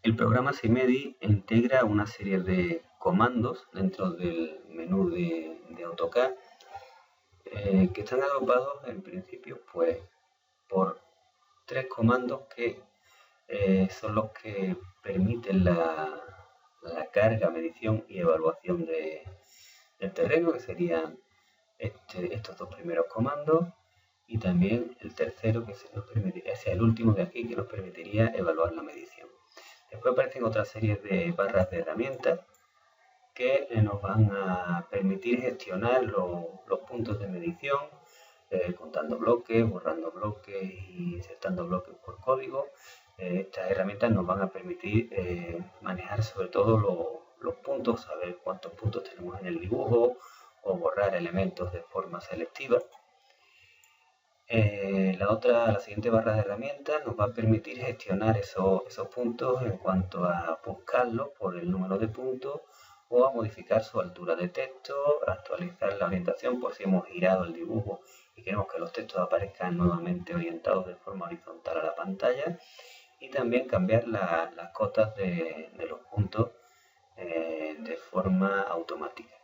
El programa CIMEDI integra una serie de comandos dentro del menú de AutoCAD que están agrupados en principio pues por tres comandos que son los que permiten la carga, medición y evaluación del terreno, que serían estos dos primeros comandos, y también el tercero, que es el último de aquí, que nos permitiría evaluar la medición. Después aparecen otra serie de barras de herramientas que nos van a permitir gestionar los puntos de medición, contando bloques, borrando bloques y insertando bloques por código. Estas herramientas nos van a permitir manejar sobre todo los puntos, saber cuántos puntos tenemos en el dibujo o borrar elementos de forma selectiva. La siguiente barra de herramientas nos va a permitir gestionar esos puntos en cuanto a buscarlos por el número de puntos o a modificar su altura de texto, actualizar la orientación por si hemos girado el dibujo y queremos que los textos aparezcan nuevamente orientados de forma horizontal a la pantalla, y también cambiar las cotas de los puntos de forma automática.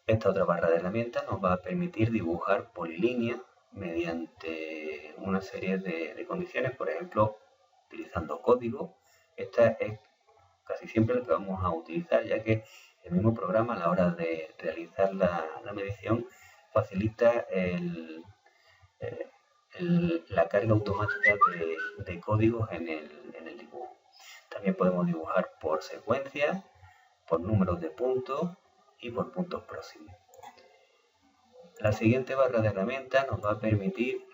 Esta otra barra de herramientas nos va a permitir dibujar polilíneas mediante una serie de condiciones, por ejemplo, utilizando código. Esta es casi siempre lo que vamos a utilizar, ya que el mismo programa a la hora de realizar la medición facilita la carga automática de códigos en el dibujo. También podemos dibujar por secuencia, por números de puntos y por puntos próximos. La siguiente barra de herramientas nos va a permitir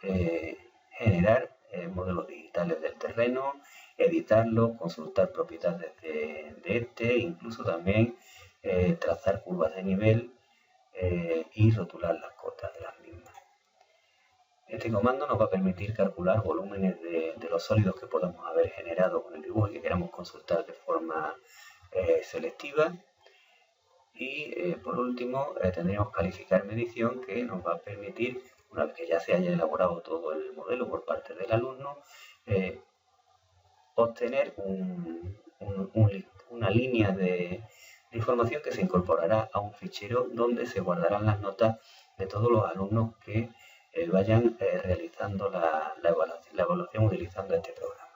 generar modelos digitales del terreno, editarlo, consultar propiedades de incluso también trazar curvas de nivel y rotular las cotas de las mismas. Este comando nos va a permitir calcular volúmenes de los sólidos que podamos haber generado con el dibujo y que queramos consultar de forma selectiva. Y por último tendríamos calificar medición, que nos va a permitir, una vez que ya se haya elaborado todo el modelo por parte del alumno, obtener una línea de información que se incorporará a un fichero donde se guardarán las notas de todos los alumnos que vayan realizando la evaluación utilizando este programa.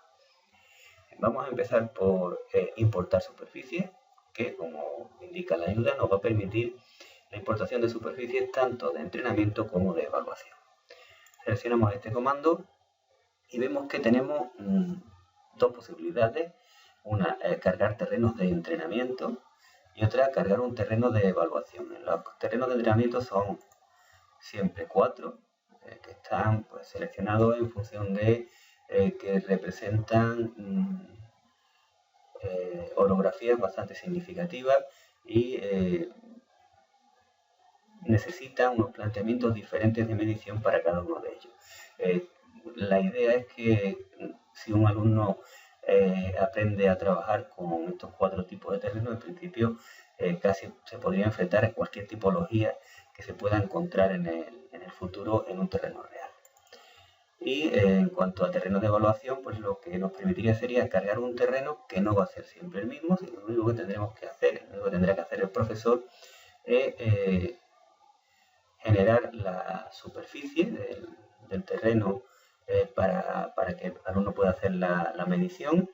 Vamos a empezar por importar superficies, que, como indica la ayuda, nos va a permitir la importación de superficies tanto de entrenamiento como de evaluación. Seleccionamos este comando y vemos que tenemos dos posibilidades: una, cargar terrenos de entrenamiento, y otra, cargar un terreno de evaluación. Los terrenos de entrenamiento son siempre 4, que están pues seleccionados en función de que representan orografías bastante significativas y necesitan unos planteamientos diferentes de medición para cada uno de ellos. La idea es que si un alumno aprende a trabajar con estos 4 tipos de terrenos, en principio casi se podría enfrentar a cualquier tipología que se pueda encontrar en el futuro en un terreno real. Y en cuanto a terrenos de evaluación, pues lo que nos permitiría sería cargar un terreno que no va a ser siempre el mismo, sino lo único que tendremos que hacer, lo que tendrá que hacer el profesor es generar la superficie del terreno para que el alumno pueda hacer la medición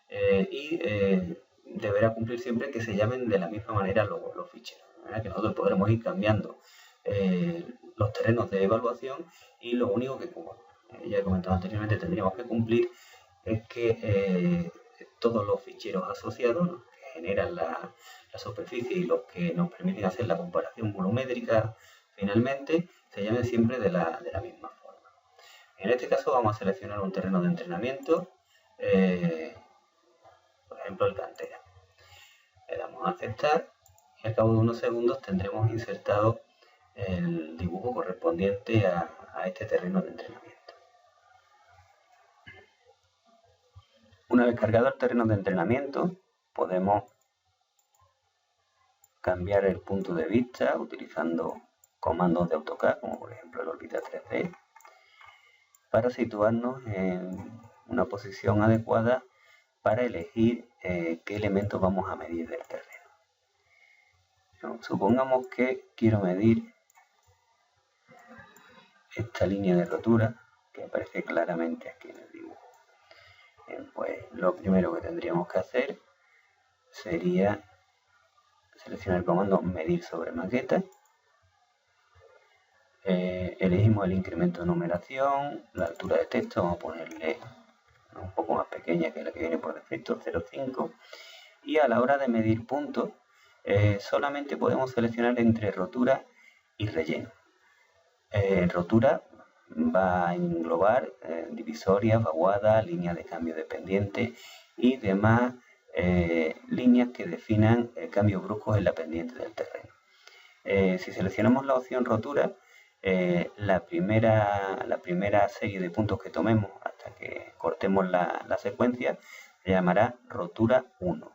y deberá cumplir siempre que se llamen de la misma manera los ficheros, ¿verdad? Que nosotros podremos ir cambiando los terrenos de evaluación, y lo único que, como ya he comentado anteriormente, tendríamos que cumplir es que todos los ficheros asociados, los que generan la superficie y los que nos permiten hacer la comparación volumétrica finalmente, se llamen siempre de la misma forma. En este caso vamos a seleccionar un terreno de entrenamiento, por ejemplo el cantera. Le damos a aceptar y al cabo de unos segundos tendremos insertado el dibujo correspondiente a este terreno de entrenamiento. Una vez cargado el terreno de entrenamiento, podemos cambiar el punto de vista utilizando comandos de AutoCAD, como por ejemplo el órbita 3D, para situarnos en una posición adecuada para elegir qué elementos vamos a medir del terreno. Supongamos que quiero medir esta línea de rotura que aparece claramente aquí en el dibujo. Bien, pues lo primero que tendríamos que hacer sería seleccionar el comando medir sobre maqueta. Elegimos el incremento de numeración, la altura de texto, vamos a ponerle un poco más pequeña que la que viene por defecto, 0,5. Y a la hora de medir puntos, solamente podemos seleccionar entre rotura y relleno. Rotura va a englobar divisorias, vaguadas, líneas de cambio de pendiente y demás líneas que definan cambios bruscos en la pendiente del terreno. Si seleccionamos la opción rotura, la primera serie de puntos que tomemos hasta que cortemos la secuencia se llamará rotura 1.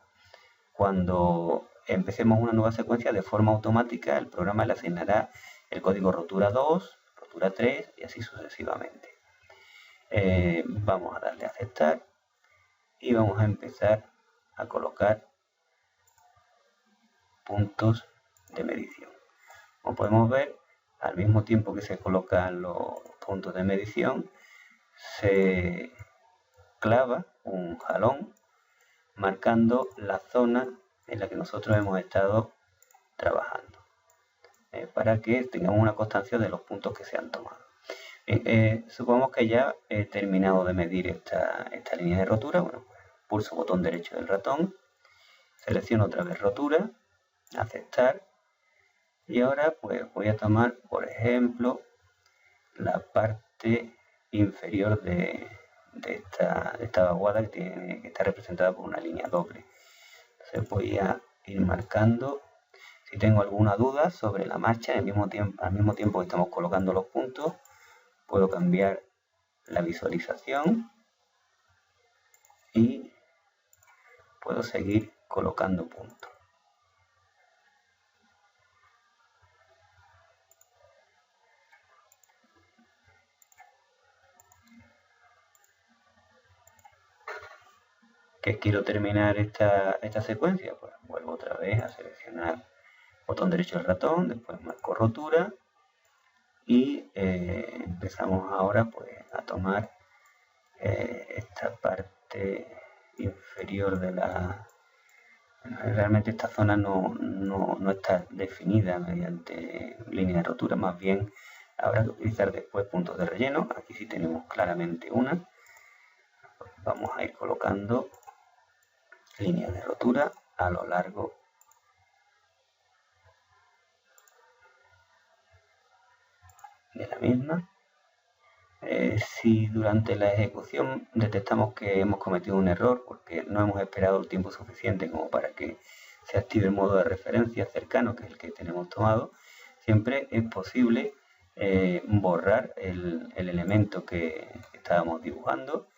Cuando empecemos una nueva secuencia, de forma automática el programa le asignará el código rotura 2, rotura 3 y así sucesivamente. Vamos a darle a aceptar y vamos a empezar a colocar puntos de medición. Como podemos ver, al mismo tiempo que se colocan los puntos de medición, se clava un jalón marcando la zona en la que nosotros hemos estado trabajando, para que tengamos una constancia de los puntos que se han tomado. Supongamos que ya he terminado de medir esta línea de rotura. Bueno, pues pulso botón derecho del ratón, selecciono otra vez rotura, aceptar, y ahora pues voy a tomar, por ejemplo, la parte inferior de esta vaguada que está representada por una línea doble. Entonces voy a ir marcando. Si tengo alguna duda sobre la marcha, al mismo tiempo que estamos colocando los puntos, puedo cambiar la visualización y puedo seguir colocando puntos. ¿Que quiero terminar esta secuencia? Pues vuelvo otra vez a seleccionar botón derecho del ratón, después marco rotura y empezamos ahora pues a tomar esta parte inferior de la... Realmente esta zona no está definida mediante línea de rotura, más bien habrá que utilizar después puntos de relleno. Aquí sí tenemos claramente una. Vamos a ir colocando líneas de rotura a lo largo de la misma. Si durante la ejecución detectamos que hemos cometido un error porque no hemos esperado el tiempo suficiente como para que se active el modo de referencia cercano, que es el que tenemos tomado, siempre es posible borrar el elemento que estábamos dibujando.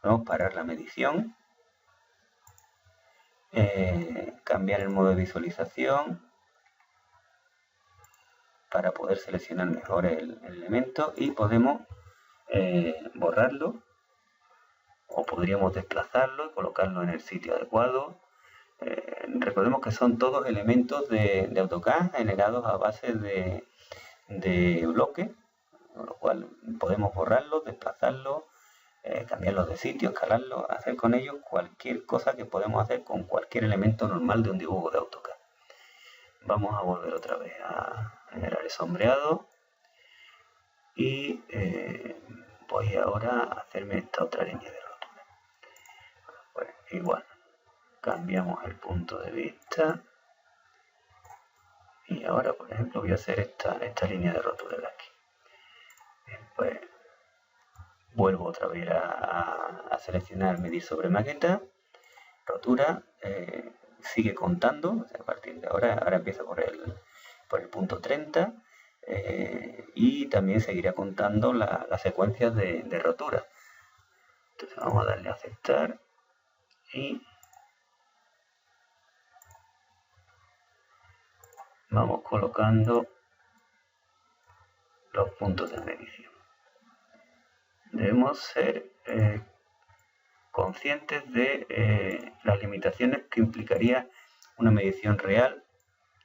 Vamos a parar la medición, cambiar el modo de visualización para poder seleccionar mejor el elemento, y podemos borrarlo, o podríamos desplazarlo y colocarlo en el sitio adecuado. Recordemos que son todos elementos de AutoCAD generados a base de bloques, con lo cual podemos borrarlos, desplazarlos, cambiarlos de sitio, escalarlos, hacer con ellos cualquier cosa que podemos hacer con cualquier elemento normal de un dibujo de AutoCAD. Vamos a volver otra vez a generar el sombreado y voy ahora a hacerme esta otra línea de rotura. Pues igual, cambiamos el punto de vista y ahora, por ejemplo, voy a hacer esta línea de rotura de aquí. Bien, pues vuelvo otra vez a seleccionar medir sobre maqueta, rotura, sigue contando. A partir de ahora empieza por el punto 30, y también seguirá contando las secuencias de rotura. Entonces vamos a darle a aceptar y vamos colocando los puntos de medición. Debemos ser conscientes de las limitaciones que implicaría una medición real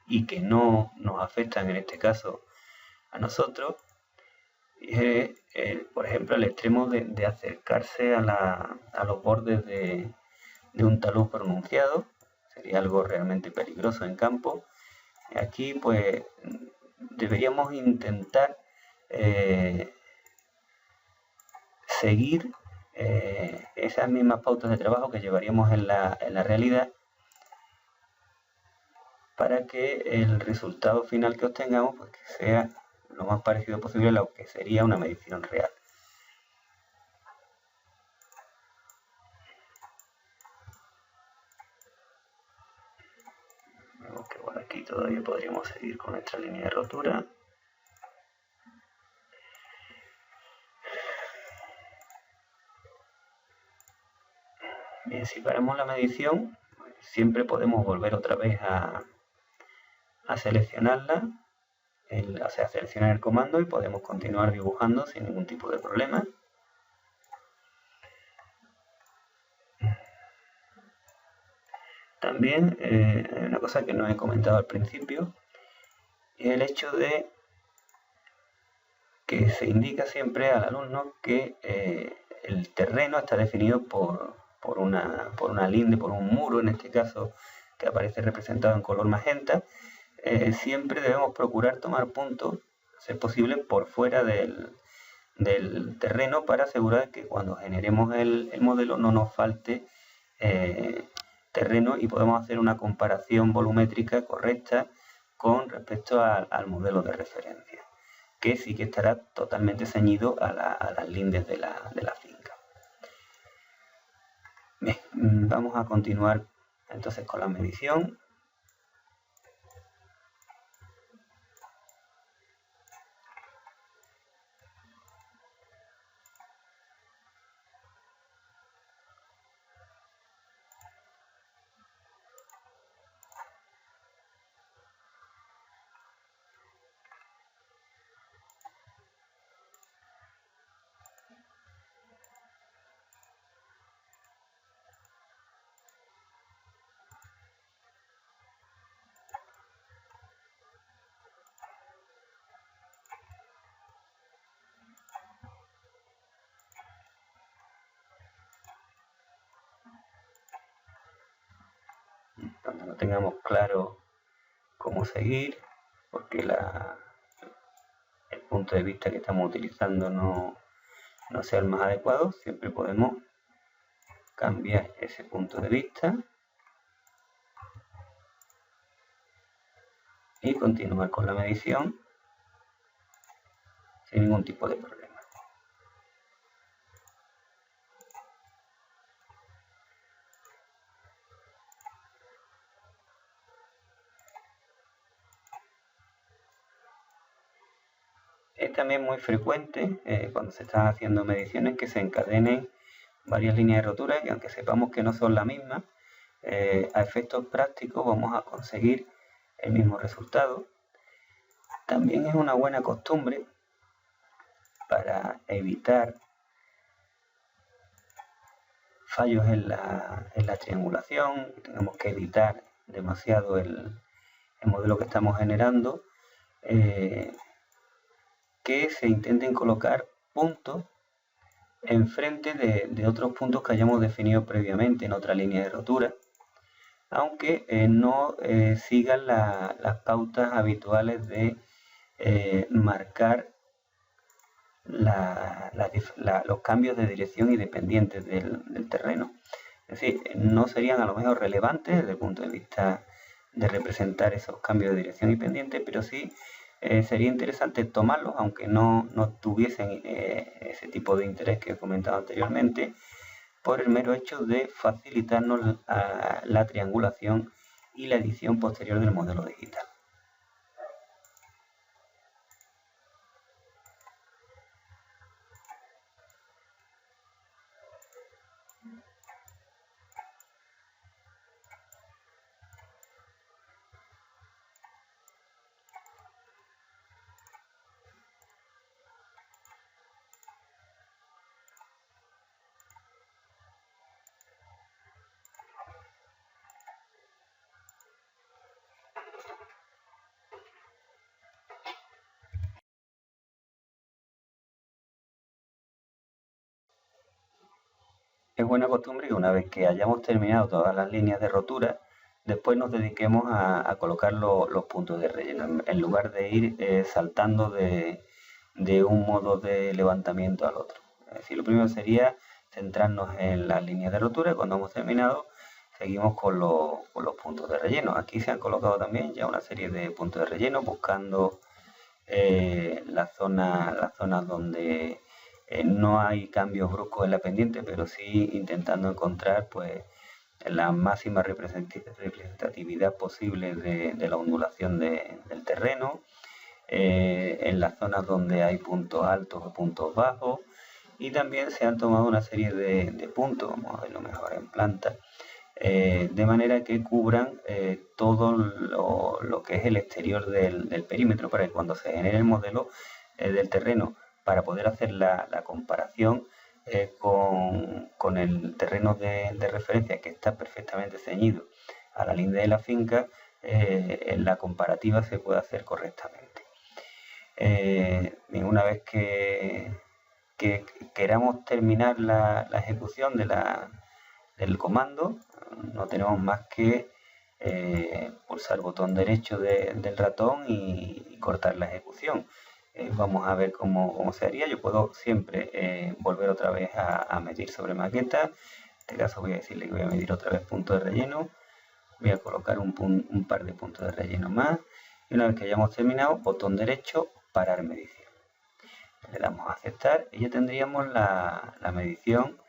y que no nos afectan en este caso a nosotros. Por ejemplo, el extremo de acercarse a los bordes de un talud pronunciado, sería algo realmente peligroso en campo. Aquí pues deberíamos intentar seguir esas mismas pautas de trabajo que llevaríamos en la realidad, para que el resultado final que obtengamos pues, que sea lo más parecido posible a lo que sería una medición real. Vemos que por aquí todavía podríamos seguir con nuestra línea de rotura. Bien, si paramos la medición, siempre podemos volver otra vez a seleccionarla, o sea, seleccionar el comando y podemos continuar dibujando sin ningún tipo de problema. También hay una cosa que no he comentado al principio, es el hecho de que se indica siempre al alumno que el terreno está definido por una linde, por un muro en este caso, que aparece representado en color magenta. Siempre debemos procurar tomar puntos, si es posible, por fuera del terreno, para asegurar que cuando generemos el modelo no nos falte terreno y podemos hacer una comparación volumétrica correcta con respecto al modelo de referencia, que sí que estará totalmente ceñido a las lindes de la finca. Bien, vamos a continuar entonces con la medición. Cuando no tengamos claro cómo seguir, porque el punto de vista que estamos utilizando no sea el más adecuado, siempre podemos cambiar ese punto de vista y continuar con la medición sin ningún tipo de problema. Es también muy frecuente cuando se están haciendo mediciones que se encadenen varias líneas de rotura y aunque sepamos que no son la misma, a efectos prácticos vamos a conseguir el mismo resultado. También es una buena costumbre para evitar fallos en la triangulación, tenemos que editar demasiado el modelo que estamos generando, que se intenten colocar puntos enfrente de otros puntos que hayamos definido previamente en otra línea de rotura, aunque no sigan las pautas habituales de marcar los cambios de dirección y dependientes del terreno. Es decir, no serían a lo mejor relevantes desde el punto de vista de representar esos cambios de dirección y pendiente, pero sí sería interesante tomarlos, aunque no tuviesen ese tipo de interés que he comentado anteriormente, por el mero hecho de facilitarnos la triangulación y la edición posterior del modelo digital. Es buena costumbre que una vez que hayamos terminado todas las líneas de rotura, después nos dediquemos a colocar los puntos de relleno, en lugar de ir saltando de un modo de levantamiento al otro. Es decir, lo primero sería centrarnos en las líneas de rotura y cuando hemos terminado seguimos con los puntos de relleno. Aquí se han colocado también ya una serie de puntos de relleno buscando las zonas donde no hay cambios bruscos en la pendiente, pero sí intentando encontrar pues la máxima representatividad posible de la ondulación del terreno, en las zonas donde hay puntos altos o puntos bajos, y también se han tomado una serie de puntos, vamos a verlo mejor en planta, de manera que cubran todo lo que es el exterior del perímetro, para que cuando se genere el modelo del terreno, para poder hacer la comparación con el terreno de referencia que está perfectamente ceñido a la línea de la finca, en la comparativa se puede hacer correctamente. Una vez que queramos terminar la ejecución del comando, no tenemos más que pulsar el botón derecho del ratón y cortar la ejecución. Vamos a ver cómo se haría. Yo puedo siempre volver otra vez a medir sobre maqueta. En este caso voy a decirle que voy a medir otra vez punto de relleno. Voy a colocar un par de puntos de relleno más. Y una vez que hayamos terminado, botón derecho, parar medición. Le damos a aceptar y ya tendríamos la medición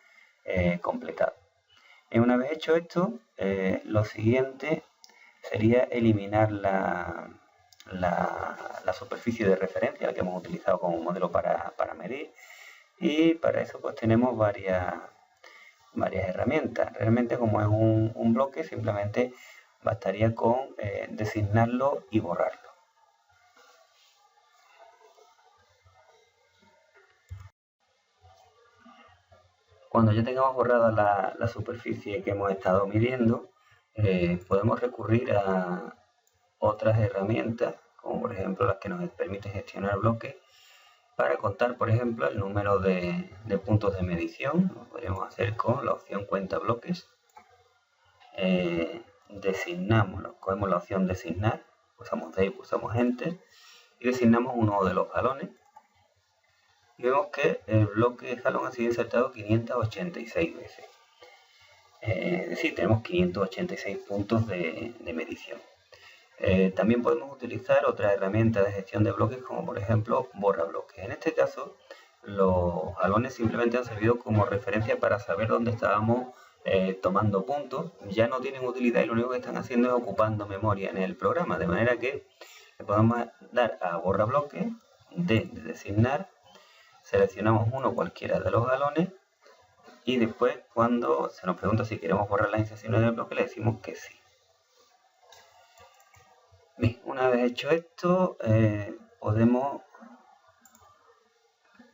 completada. Y una vez hecho esto, lo siguiente sería eliminar la superficie de referencia, la que hemos utilizado como modelo para medir, y para eso pues tenemos varias herramientas. Realmente, como es un bloque, simplemente bastaría con designarlo y borrarlo. Cuando ya tengamos borrada la superficie que hemos estado midiendo, podemos recurrir a otras herramientas, como por ejemplo las que nos permiten gestionar bloques, para contar, por ejemplo, el número de puntos de medición. Lo podríamos hacer con la opción cuenta bloques. Designamos, cogemos la opción designar, pulsamos D y pulsamos Enter, y designamos uno de los galones. Y vemos que el bloque jalón ha sido insertado 586 veces. Es decir, tenemos 586 puntos de medición. También podemos utilizar otras herramientas de gestión de bloques, como por ejemplo borra bloques. En este caso, los galones simplemente han servido como referencia para saber dónde estábamos tomando puntos. Ya no tienen utilidad y lo único que están haciendo es ocupando memoria en el programa, de manera que le podemos dar a borra bloques, de designar, seleccionamos uno cualquiera de los galones y después, cuando se nos pregunta si queremos borrar las inserciones del bloque, le decimos que sí. Bien, una vez hecho esto, podemos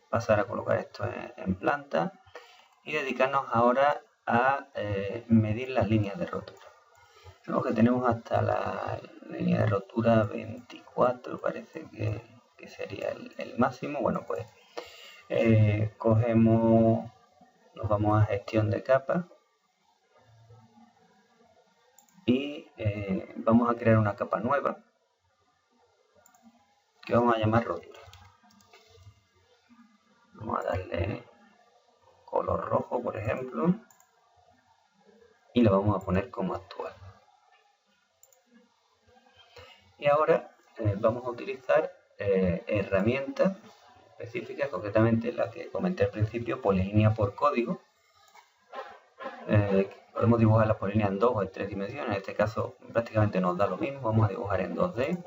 pasar a colocar esto en planta y dedicarnos ahora a medir las líneas de rotura. Lo que tenemos hasta la línea de rotura 24, parece que sería el máximo. Bueno, pues nos vamos a gestión de capa y vamos a crear una capa nueva que vamos a llamar rotura. Vamos a darle color rojo, por ejemplo, y lo vamos a poner como actual. Y ahora vamos a utilizar herramientas específicas, concretamente la que comenté al principio, polilínea por código. Podemos dibujar la polilínea en 2 o en 3 dimensiones. En este caso prácticamente nos da lo mismo. Vamos a dibujar en 2D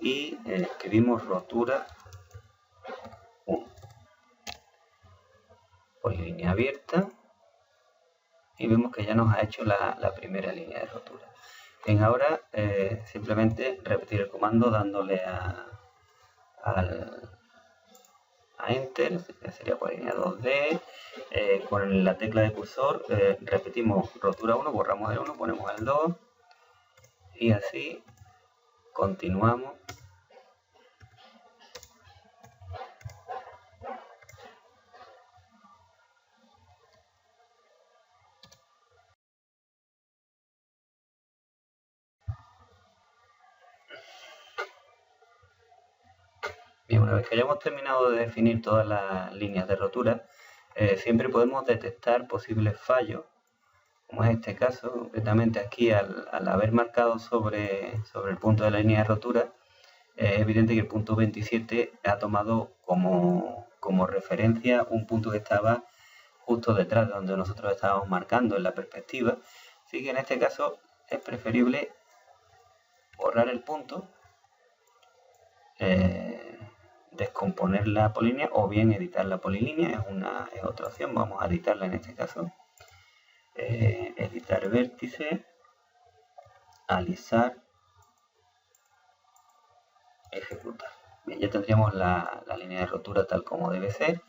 y escribimos rotura 1, polilínea abierta, y vemos que ya nos ha hecho la primera línea de rotura. Bien, ahora simplemente repetir el comando dándole a Enter, que sería polilínea 2D. Con la tecla de cursor repetimos rotura 1, borramos el 1, ponemos el 2 y así continuamos. Bien, una vez que hayamos terminado de definir todas las líneas de rotura, siempre podemos detectar posibles fallos, como es este caso. Concretamente aquí, al haber marcado sobre el punto de la línea de rotura, es evidente que el punto 27 ha tomado como referencia un punto que estaba justo detrás de donde nosotros estábamos marcando en la perspectiva. Así que en este caso es preferible borrar el punto, descomponer la polilínea o bien editar la polilínea, es otra opción. Vamos a editarla en este caso. Editar vértice, alisar, ejecutar. Bien, ya tendríamos la línea de rotura tal como debe ser.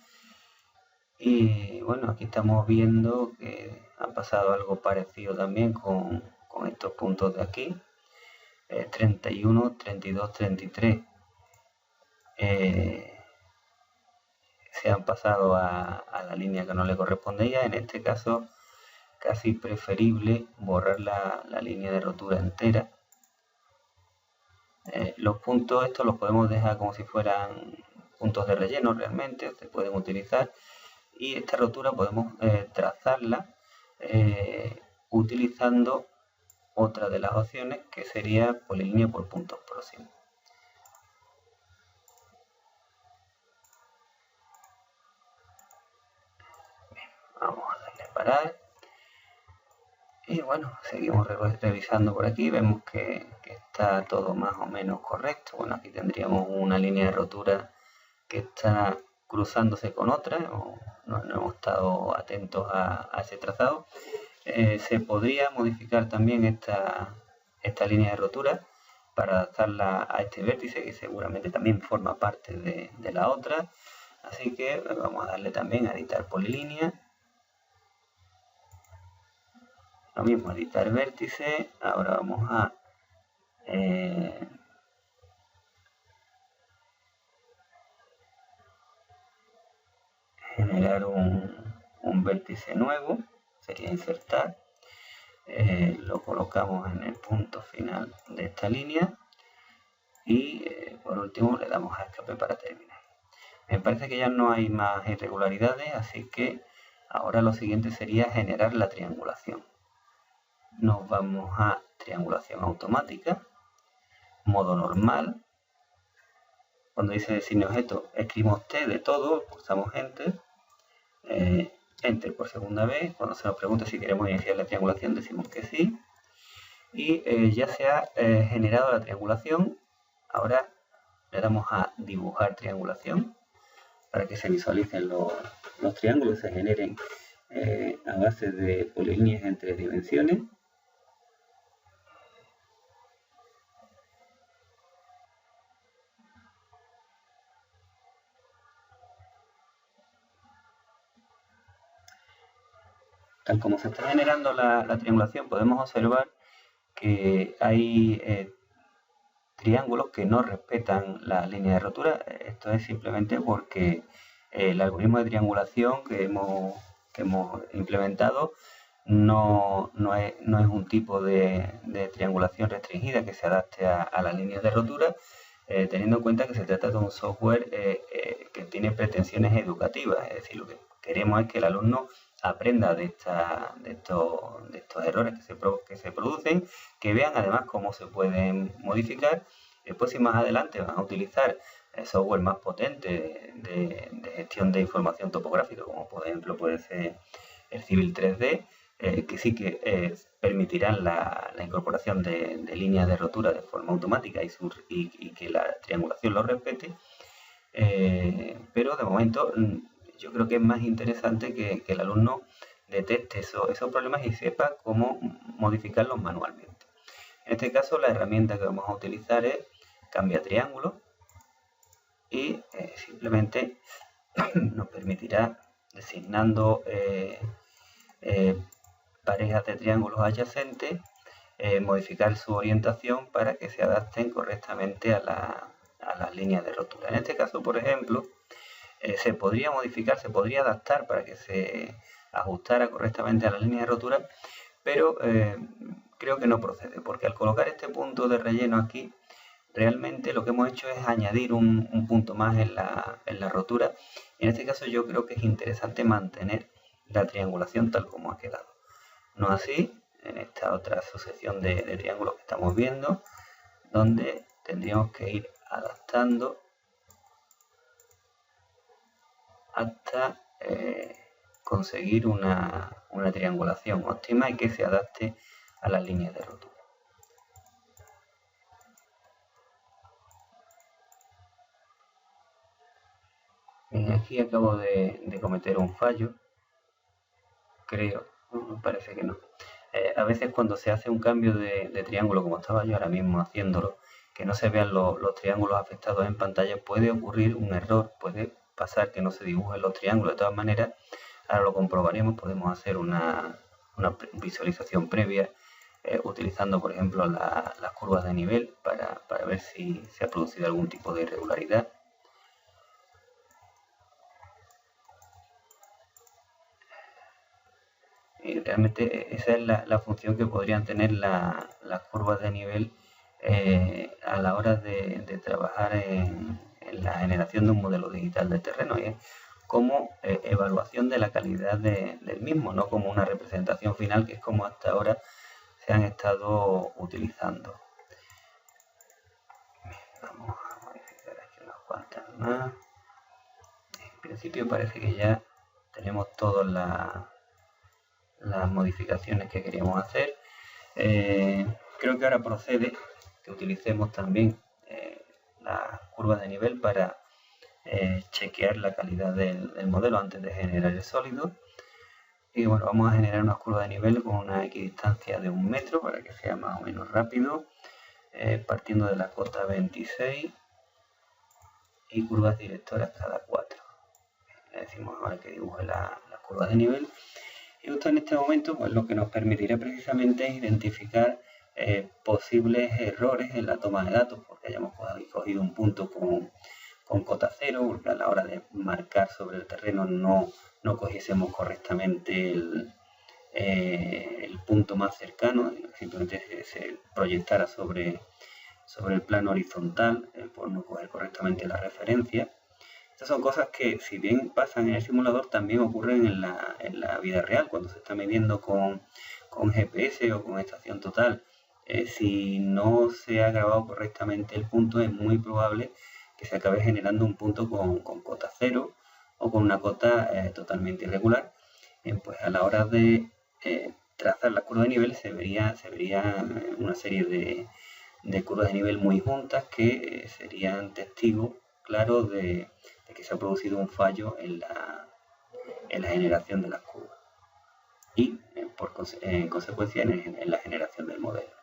Y bueno, aquí estamos viendo que ha pasado algo parecido también con estos puntos de aquí. 31, 32, 33 se han pasado a la línea que no le correspondía. En este caso, casi preferible borrar la línea de rotura entera. Los puntos estos los podemos dejar como si fueran puntos de relleno realmente, se pueden utilizar. Y esta rotura podemos trazarla utilizando otra de las opciones, que sería polilínea por puntos próximos. Bien, vamos a darle a parar. Y bueno, seguimos revisando por aquí, vemos que está todo más o menos correcto. Bueno, aquí tendríamos una línea de rotura que está cruzándose con otra, no hemos estado atentos a ese trazado. Se podría modificar también esta línea de rotura para adaptarla a este vértice, que seguramente también forma parte de la otra. Así que vamos a darle también a editar polilínea. Lo mismo, editar vértice. Ahora vamos a generar un vértice nuevo, sería insertar. Lo colocamos en el punto final de esta línea y por último le damos a escape para terminar. Me parece que ya no hay más irregularidades, así que ahora lo siguiente sería generar la triangulación. Nos vamos a triangulación automática, modo normal. Cuando dice designio objeto, escribimos T de todo, pulsamos Enter. Enter por segunda vez. Cuando se nos pregunta si queremos iniciar la triangulación, decimos que sí. Y ya se ha generado la triangulación. Ahora le damos a dibujar triangulación para que se visualicen los triángulos, se generen a base de polilíneas en 3 dimensiones. Tal como se está generando la triangulación, podemos observar que hay triángulos que no respetan la línea de rotura. Esto es simplemente porque el algoritmo de triangulación que hemos implementado no es un tipo de triangulación restringida que se adapte a las líneas de rotura, teniendo en cuenta que se trata de un software que tiene pretensiones educativas. Es decir, lo que queremos es que el alumno aprenda de estos errores que se producen, que vean además cómo se pueden modificar. Después, si más adelante van a utilizar software más potente de gestión de información topográfica, como por ejemplo puede ser el Civil 3D, que sí que permitirán la incorporación de líneas de rotura de forma automática y que la triangulación lo respete, pero de momento yo creo que es más interesante que el alumno detecte esos problemas y sepa cómo modificarlos manualmente. En este caso, la herramienta que vamos a utilizar es cambia triángulo y simplemente nos permitirá, designando parejas de triángulos adyacentes, modificar su orientación para que se adapten correctamente a las líneas de rotura. En este caso, por ejemplo, se podría modificar, se podría adaptar para que se ajustara correctamente a la línea de rotura, pero creo que no procede, porque al colocar este punto de relleno aquí, realmente lo que hemos hecho es añadir un punto más en la rotura. En este caso yo creo que es interesante mantener la triangulación tal como ha quedado. No así en esta otra sucesión de triángulos que estamos viendo, donde tendríamos que ir adaptando hasta conseguir una triangulación óptima y que se adapte a las líneas de rotura. Bien, aquí acabo de cometer un fallo, creo, me parece que no. A veces cuando se hace un cambio de triángulo, como estaba yo ahora mismo haciéndolo, que no se vean los triángulos afectados en pantalla, puede ocurrir un error, puede pasar que no se dibujen los triángulos. De todas maneras, ahora lo comprobaremos, podemos hacer una visualización previa utilizando, por ejemplo, las curvas de nivel para ver si se ha producido algún tipo de irregularidad. Y realmente esa es la función que podrían tener las curvas de nivel a la hora de trabajar en la generación de un modelo digital de terreno, y es como evaluación de la calidad del mismo, no como una representación final, que es como hasta ahora se han estado utilizando. Vamos a modificar aquí unas cuantas más. En principio parece que ya tenemos todas las modificaciones que queríamos hacer. Creo que ahora procede que utilicemos también las curvas de nivel para chequear la calidad del modelo antes de generar el sólido. Y bueno, vamos a generar una curva de nivel con una equidistancia de 1 metro para que sea más o menos rápido, partiendo de la cota 26 y curvas directoras cada 4. Le decimos ahora que dibuje las curvas de nivel. Y justo en este momento, pues lo que nos permitirá precisamente es identificar posibles errores en la toma de datos, porque hayamos cogido un punto con cota 0, porque a la hora de marcar sobre el terreno no cogiésemos correctamente el punto más cercano, simplemente se proyectara sobre el plano horizontal por no coger correctamente la referencia. Estas son cosas que, si bien pasan en el simulador, también ocurren en la vida real, cuando se está midiendo con GPS o con estación total. Si no se ha grabado correctamente el punto, es muy probable que se acabe generando un punto con cota 0 o con una cota totalmente irregular. Pues a la hora de trazar la curva de nivel se vería una serie de curvas de nivel muy juntas que serían testigos claros de que se ha producido un fallo en la generación de las curvas y en consecuencia en la generación del modelo.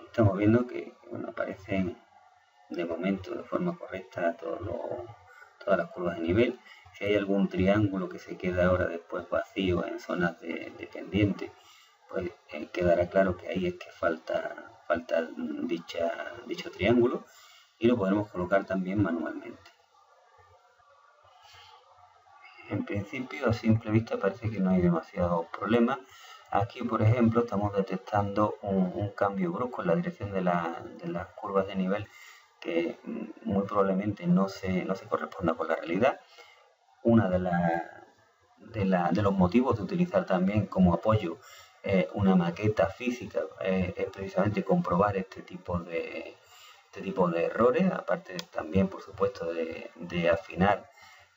Estamos viendo que aparecen de momento de forma correcta todas las curvas de nivel. Si hay algún triángulo que se queda ahora después vacío en zonas de pendiente, pues quedará claro que ahí es que falta dicho triángulo, y lo podremos colocar también manualmente. En principio, a simple vista, parece que no hay demasiados problemas. Aquí, por ejemplo, estamos detectando un cambio brusco en la dirección de las curvas de nivel que muy probablemente no se corresponda con la realidad. Una de los motivos de utilizar también como apoyo una maqueta física es precisamente comprobar este tipo de errores, aparte también, por supuesto, de afinar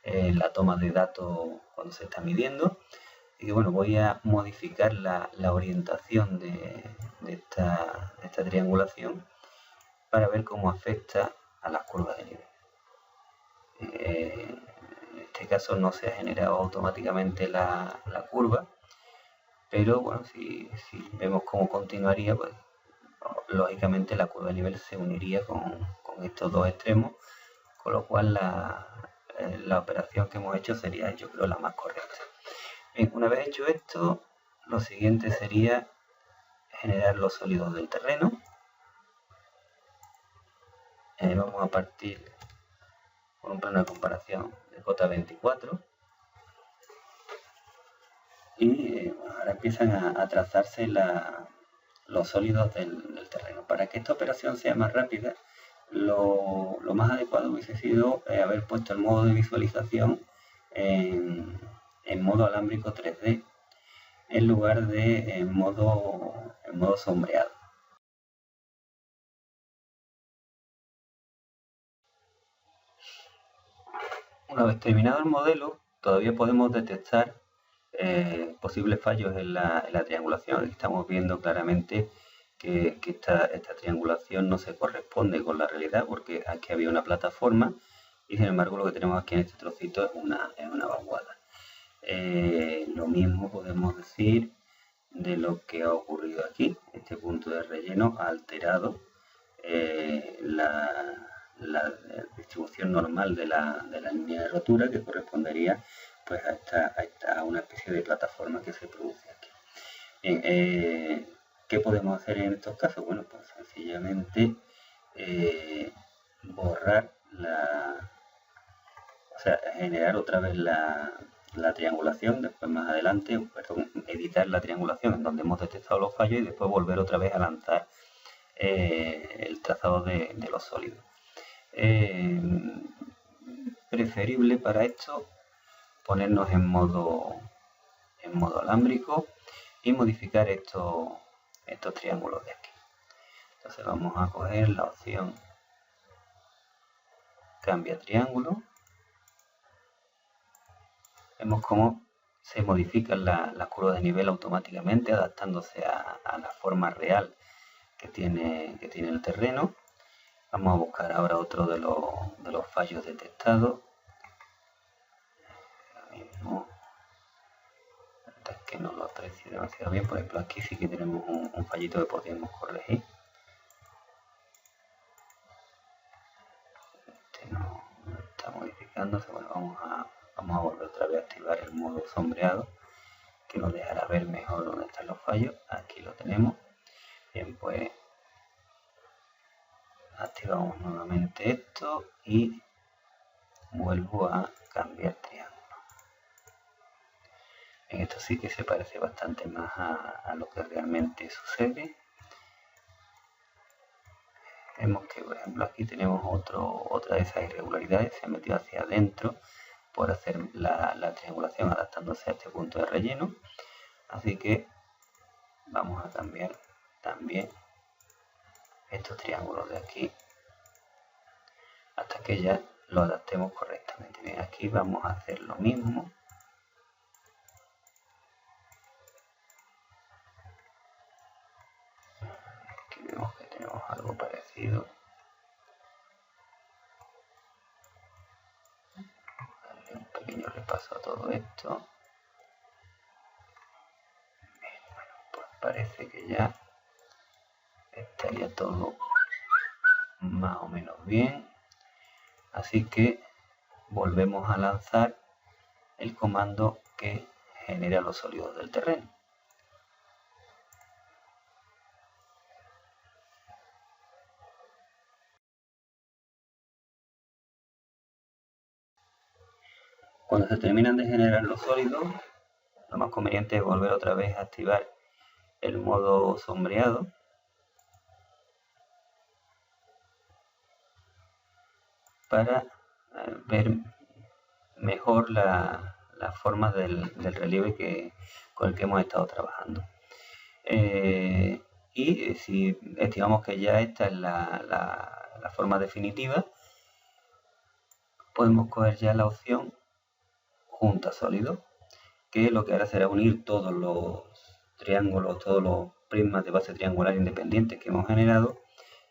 la toma de datos cuando se está midiendo. Y bueno, voy a modificar la orientación de esta triangulación para ver cómo afecta a las curvas de nivel. En este caso no se ha generado automáticamente la curva, pero bueno, si vemos cómo continuaría, pues lógicamente la curva de nivel se uniría con estos dos extremos, con lo cual la operación que hemos hecho sería, yo creo, la más correcta. Bien, una vez hecho esto, lo siguiente sería generar los sólidos del terreno. Vamos a partir con un plano de comparación de cota 24 y ahora empiezan a trazarse los sólidos del terreno. Para que esta operación sea más rápida, lo más adecuado hubiese sido haber puesto el modo de visualización en modo alámbrico 3D en lugar de en modo sombreado. Una vez terminado el modelo, todavía podemos detectar posibles fallos en la triangulación. Aquí estamos viendo claramente que esta triangulación no se corresponde con la realidad, porque aquí había una plataforma y sin embargo lo que tenemos aquí en este trocito es una vaguada. Lo mismo podemos decir de lo que ha ocurrido aquí. Este punto de relleno ha alterado la distribución normal de la línea de rotura, que correspondería pues a una especie de plataforma que se produce aquí. Bien, ¿qué podemos hacer en estos casos? Bueno, pues sencillamente borrar o sea, generar otra vez la triangulación, después más adelante, editar la triangulación en donde hemos detectado los fallos y después volver otra vez a lanzar el trazado de los sólidos. Preferible para esto ponernos en modo alámbrico y modificar estos triángulos de aquí. Entonces vamos a coger la opción cambia triángulo. Vemos cómo se modifican las curvas de nivel automáticamente, adaptándose a la forma real que tiene el terreno. Vamos a buscar ahora otro de los fallos detectados. Ahora mismo, es que no lo aprecio demasiado bien, por ejemplo aquí sí que tenemos un fallito que podríamos corregir. Este no está modificándose. Bueno, vamos a volver otra vez a activar el modo sombreado, que nos dejará ver mejor dónde están los fallos. Aquí lo tenemos. Bien, pues activamos nuevamente esto y vuelvo a cambiar triángulo. En esto sí que se parece bastante más a lo que realmente sucede. Vemos que, por ejemplo, aquí tenemos otra de esas irregularidades. Se ha metido hacia adentro por hacer la triangulación adaptándose a este punto de relleno. Así que vamos a cambiar también estos triángulos de aquí hasta que ya lo adaptemos correctamente. Bien, aquí vamos a hacer lo mismo. Aquí vemos que tenemos algo parecido. Darle un pequeño repaso a todo esto. Bien, bueno, pues parece que ya estaría todo más o menos bien. Así que volvemos a lanzar el comando que genera los sólidos del terreno. Cuando se terminan de generar los sólidos, lo más conveniente es volver otra vez a activar el modo sombreado para ver mejor las formas del relieve con el que hemos estado trabajando. Y si estimamos que ya esta es la forma definitiva, podemos coger ya la opción junta sólido, que lo que hará será unir todos los triángulos, todos los prismas de base triangular independientes que hemos generado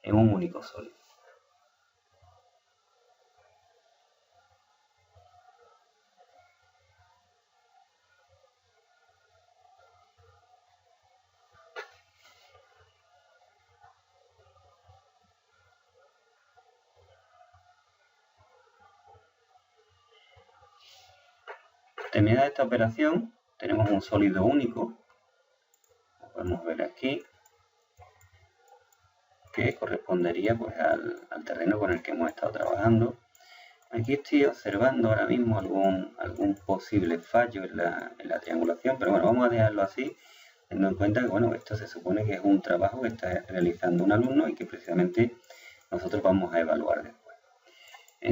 en un único sólido. Terminada esta operación, tenemos un sólido único, lo podemos ver aquí, que correspondería pues al terreno con el que hemos estado trabajando. Aquí estoy observando ahora mismo algún posible fallo en la triangulación, pero bueno, vamos a dejarlo así teniendo en cuenta que, bueno, esto se supone que es un trabajo que está realizando un alumno y que precisamente nosotros vamos a evaluar después.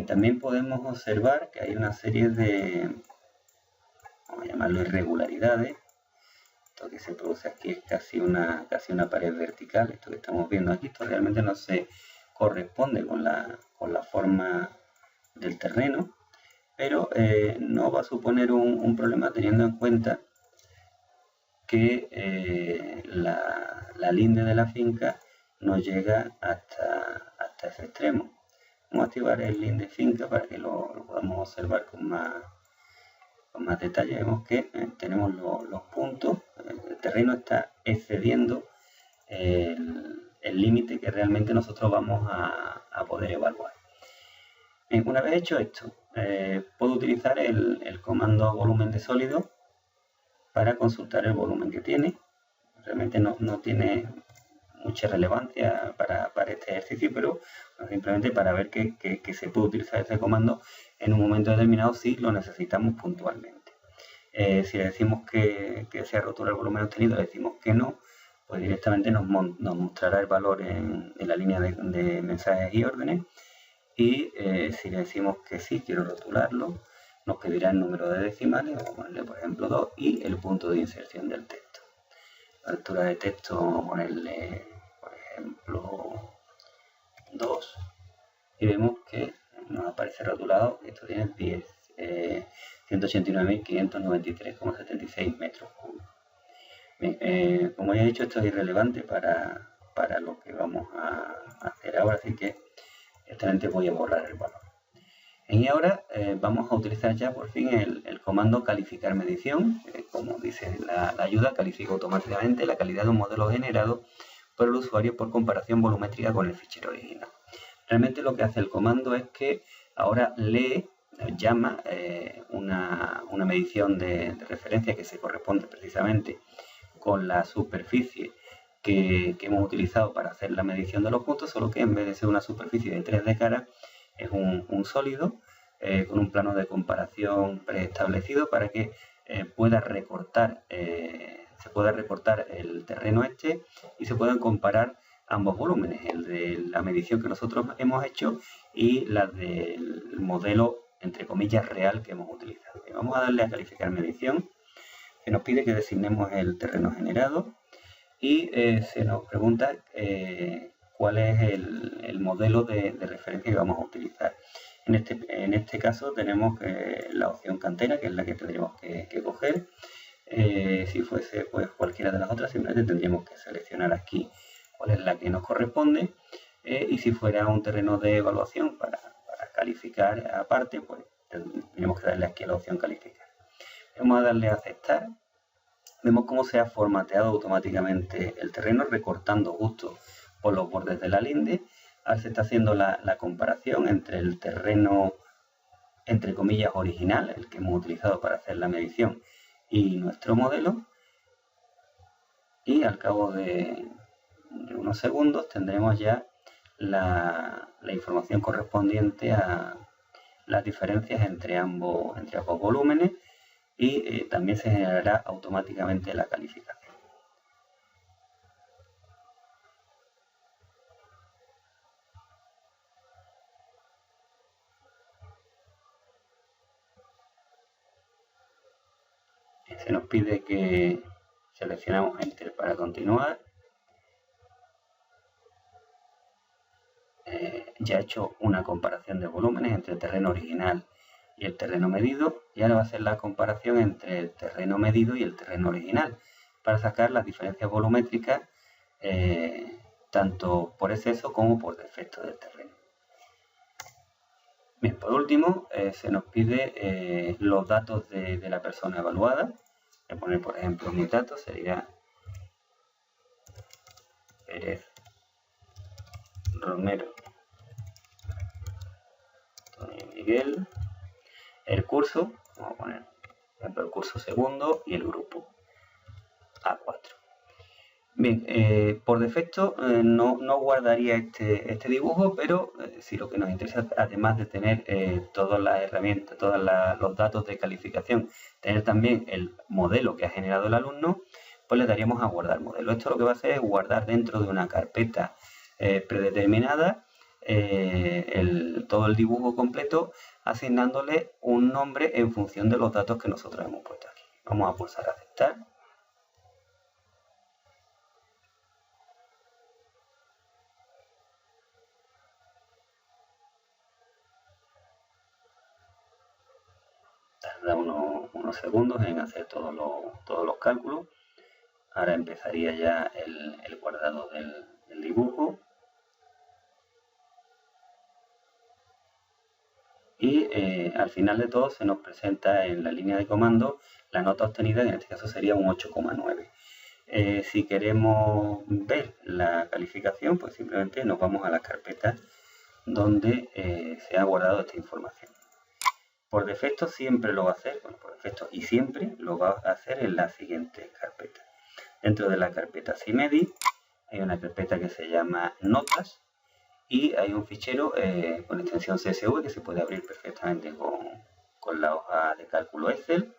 También podemos observar que hay una serie de, vamos a llamarlo irregularidades. Esto que se produce aquí es casi una pared vertical. Esto que estamos viendo aquí, esto realmente no se corresponde con la forma del terreno, pero no va a suponer un problema teniendo en cuenta que la linde de la finca no llega hasta ese extremo. Vamos a activar el linde finca para que lo podamos observar con más detalle. Vemos que tenemos los puntos, el terreno está excediendo el límite que realmente nosotros vamos a poder evaluar. Una vez hecho esto, puedo utilizar el comando volumen de sólido para consultar el volumen que tiene. Realmente no tiene mucha relevancia para este ejercicio, pero simplemente para ver que se puede utilizar este comando en un momento determinado si lo necesitamos puntualmente. Si le decimos que se ha rotura el volumen obtenido, le decimos que no, pues directamente nos mostrará el valor en la línea de mensajes y órdenes. Y si le decimos que sí, quiero rotularlo, nos pedirá el número de decimales, vamos a ponerle por ejemplo 2 y el punto de inserción del texto. La altura de texto vamos a ponerle por ejemplo 2 y vemos que nos aparece rotulado que esto tiene 189.593,76 metros cúbicos. Bien, como ya he dicho, esto es irrelevante para lo que vamos a hacer ahora, así que directamente voy a borrar el valor. Y ahora vamos a utilizar ya por fin el comando calificar medición. Como dice la ayuda, califica automáticamente la calidad de un modelo generado por el usuario por comparación volumétrica con el fichero original. Realmente lo que hace el comando es que ahora llama una medición de referencia que se corresponde precisamente con la superficie que hemos utilizado para hacer la medición de los puntos, solo que en vez de ser una superficie de 3D cara, es un sólido con un plano de comparación preestablecido para que se pueda recortar el terreno y se puedan comparar ambos volúmenes, el de la medición que nosotros hemos hecho y la del modelo, entre comillas, real que hemos utilizado. Y vamos a darle a calificar medición, que nos pide que designemos el terreno generado y se nos pregunta cuál es el modelo de referencia que vamos a utilizar. En este caso tenemos la opción cantera, que es la que tendríamos que coger. Si fuese pues cualquiera de las otras, simplemente tendríamos que seleccionar aquí cuál es la que nos corresponde. Y si fuera un terreno de evaluación para calificar aparte, pues tendríamos que darle aquí a la opción calificar. Vamos a darle a aceptar. Vemos cómo se ha formateado automáticamente el terreno, recortando justo por los bordes de la linde. Ahora se está haciendo la comparación entre el terreno, entre comillas, original, el que hemos utilizado para hacer la medición, y nuestro modelo. Y al cabo de unos segundos tendremos ya la información correspondiente a las diferencias entre ambos volúmenes y también se generará automáticamente la calificación. Se nos pide que seleccionamos Enter para continuar. Ya he hecho una comparación de volúmenes entre el terreno original y el terreno medido, y ahora va a ser la comparación entre el terreno medido y el terreno original para sacar las diferencias volumétricas tanto por exceso como por defecto del terreno. Bien, por último se nos pide los datos de la persona evaluada. Voy a poner por ejemplo mis datos, sería Pérez Romero Antonio Miguel. El curso, vamos a poner por ejemplo el curso segundo y el grupo A4. Bien, por defecto no guardaría este dibujo, pero si lo que nos interesa, además de tener todas las herramientas, todos los datos de calificación, tener también el modelo que ha generado el alumno, pues le daríamos a guardar modelo. Esto lo que va a hacer es guardar dentro de una carpeta predeterminada todo el dibujo completo, asignándole un nombre en función de los datos que nosotros hemos puesto aquí. Vamos a pulsar aceptar. Tarda unos segundos en hacer todos los cálculos. Ahora empezaría ya el guardado del dibujo. Y al final de todo se nos presenta en la línea de comando la nota obtenida, que en este caso sería un 8,9. Si queremos ver la calificación, pues simplemente nos vamos a la carpeta donde se ha guardado esta información. Por defecto siempre lo va a hacer, bueno, por defecto y siempre lo va a hacer en la siguiente carpeta. Dentro de la carpeta CIMEDI hay una carpeta que se llama Notas y hay un fichero con extensión CSV que se puede abrir perfectamente con la hoja de cálculo Excel.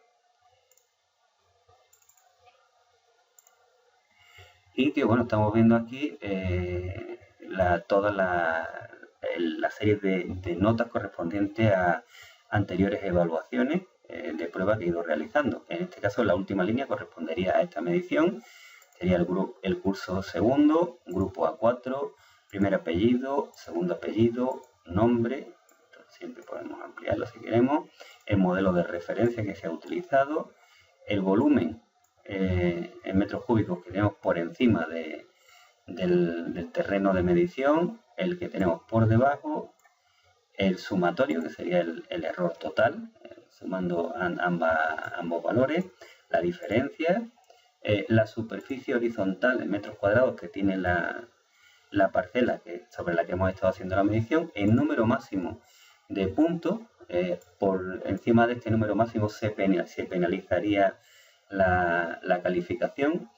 Y que bueno, estamos viendo aquí toda la serie de notas correspondientes a anteriores evaluaciones de prueba que he ido realizando. En este caso, la última línea correspondería a esta medición. Sería el curso segundo, grupo A4, primer apellido, segundo apellido, nombre. Entonces, siempre podemos ampliarlo si queremos. El modelo de referencia que se ha utilizado. El volumen en metros cúbicos que tenemos por encima del terreno de medición. El que tenemos por debajo. El sumatorio, que sería el error total, sumando ambos valores, la diferencia, la superficie horizontal en metros cuadrados que tiene la parcela sobre la que hemos estado haciendo la medición, el número máximo de puntos, por encima de este número máximo se penalizaría la calificación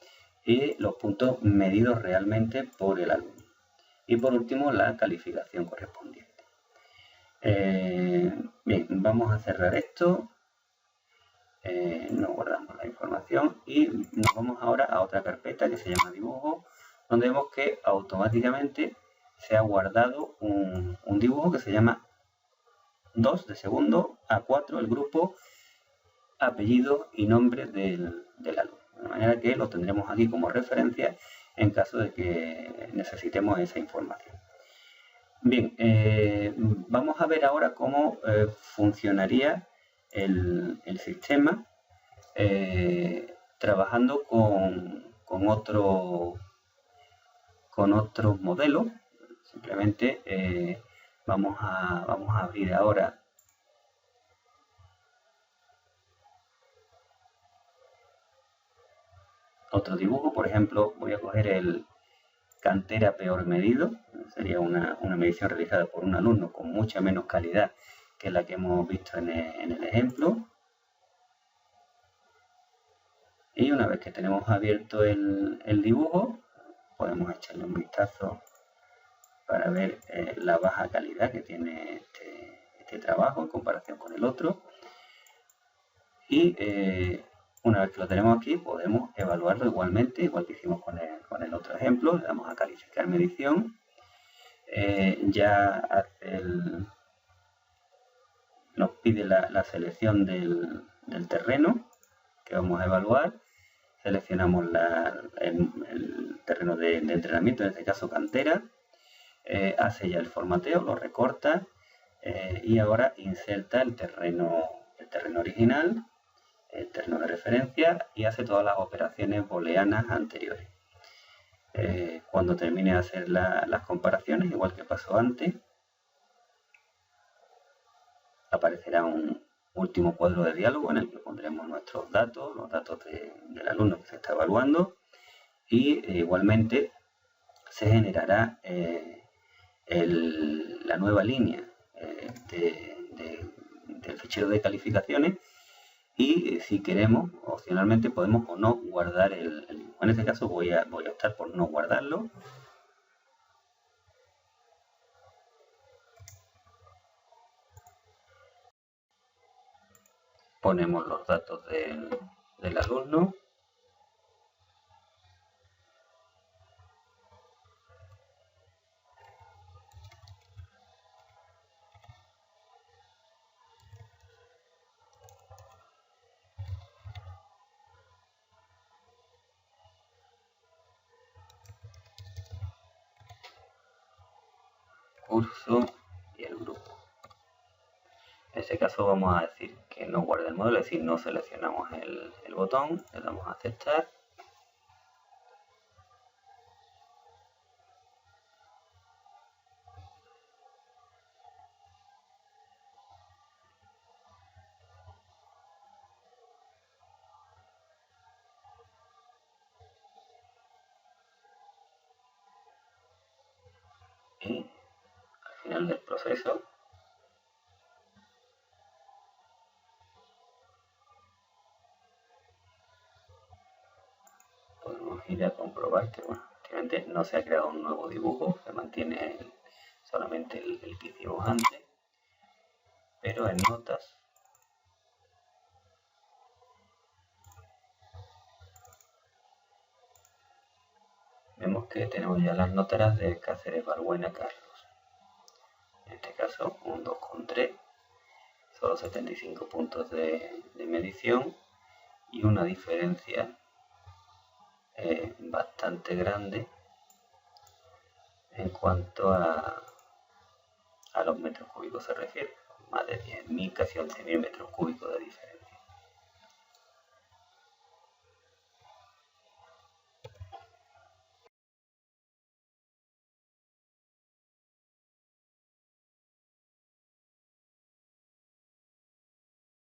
y los puntos medidos realmente por el alumno. Y por último, la calificación correspondiente. Bien, vamos a cerrar esto. Nos guardamos la información y nos vamos ahora a otra carpeta que se llama dibujo, donde vemos que automáticamente se ha guardado un dibujo que se llama 2 de segundo, A4 el grupo, apellido y nombre del alumno. De manera que lo tendremos aquí como referencia en caso de que necesitemos esa información. Bien, vamos a ver ahora cómo funcionaría el sistema trabajando con otros modelos. Simplemente vamos a abrir ahora otro dibujo. Por ejemplo, voy a coger el cantera peor medido. Sería una medición realizada por un alumno con mucha menos calidad que la que hemos visto en el ejemplo. Y una vez que tenemos abierto el dibujo, podemos echarle un vistazo para ver la baja calidad que tiene este trabajo en comparación con el otro. Y una vez que lo tenemos aquí, podemos evaluarlo igualmente, igual que hicimos con el otro ejemplo. Le damos a calificar medición. Ya nos pide la selección del terreno que vamos a evaluar. Seleccionamos el terreno de entrenamiento, en este caso cantera. Hace ya el formateo, lo recorta y ahora inserta el terreno original, el terreno de referencia, y hace todas las operaciones booleanas anteriores. Cuando termine de hacer las comparaciones, igual que pasó antes, aparecerá un último cuadro de diálogo en el que pondremos nuestros datos, los datos del alumno que se está evaluando, y igualmente se generará la nueva línea del fichero de calificaciones. Y si queremos, opcionalmente podemos o no guardar el dibujo. En este caso voy a optar por no guardarlo. Ponemos los datos del alumno. recurso y el grupo. En este caso vamos a decir que no guarda el modelo, es decir, no seleccionamos el botón, le damos a aceptar. Y al final del proceso podemos ir a comprobar que efectivamente no se ha creado un nuevo dibujo, se mantiene solamente el que hicimos antes, pero en notas vemos que tenemos ya las notas de Cáceres, Balbuena, Carlos. En este caso un 2,3, solo 75 puntos de medición y una diferencia bastante grande en cuanto a los metros cúbicos se refiere, más de 10.000, casi 11.000 metros cúbicos de diferencia.